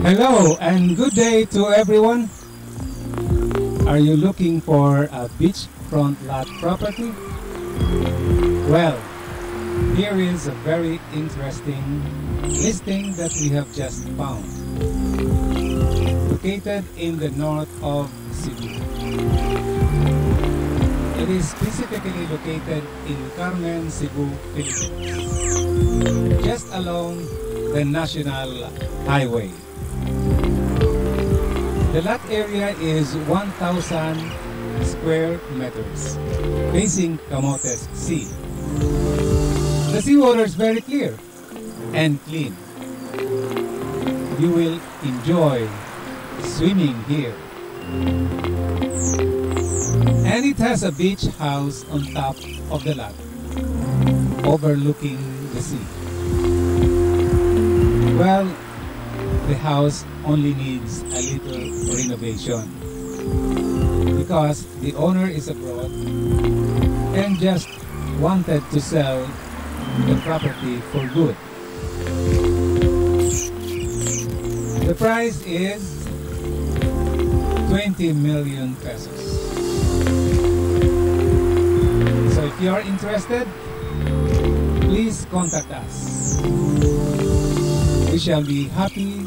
Hello and good day to everyone. Are you looking for a beachfront lot property? Well, here is a very interesting listing that we have just found. Located in the north of Cebu. It is specifically located in Carmen Cebu, Philippines, just along the National Highway. The lot area is 1,000 square meters, facing Camotes Sea. The seawater is very clear and clean. You will enjoy swimming here. And it has a beach house on top of the lot, overlooking the sea. Well, the house only needs a little renovation because the owner is abroad and just wanted to sell the property for good. The price is 20 million pesos. So if you are interested, please contact us. We shall be happy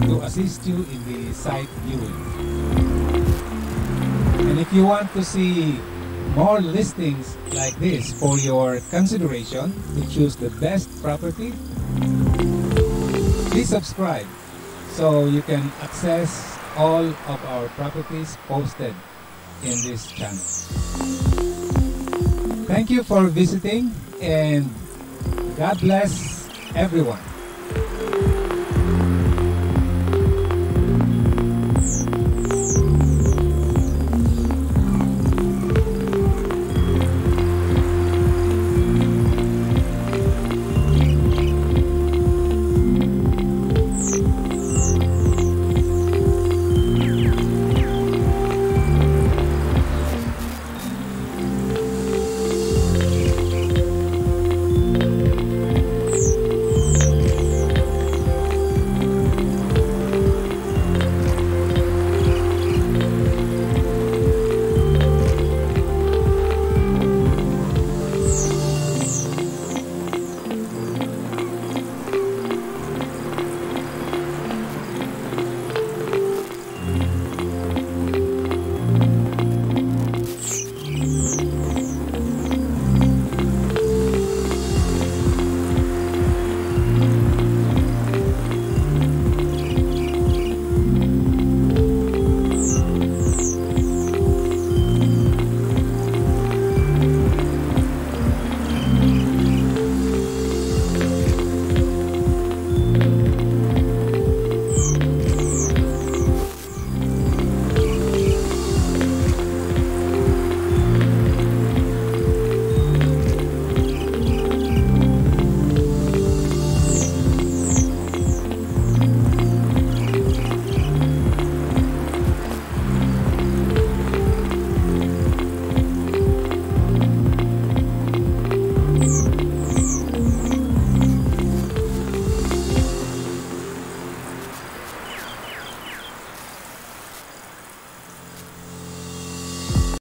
to assist you in the site viewing. And if you want to see more listings like this for your consideration to choose the best property, please subscribe so you can access all of our properties posted in this channel. Thank you for visiting and God bless everyone.